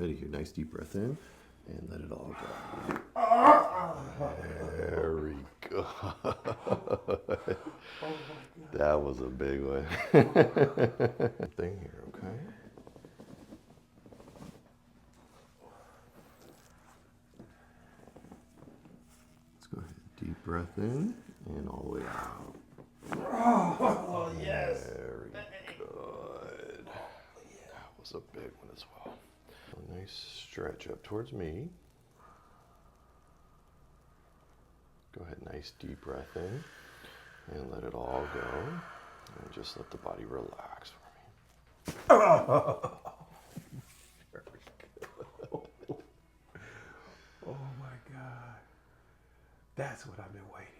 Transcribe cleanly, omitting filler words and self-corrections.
ahead here. Nice deep breath in and let it all go. Very good. That was a big one. Thing here, okay? Let's go ahead. Deep breath in and all the way out. Oh, yes. Very good. That was a big one as well. A nice stretch up towards me. Go ahead, nice deep breath in and let it all go. And just let the body relax for me. Very good. Oh my God. That's what I've been waiting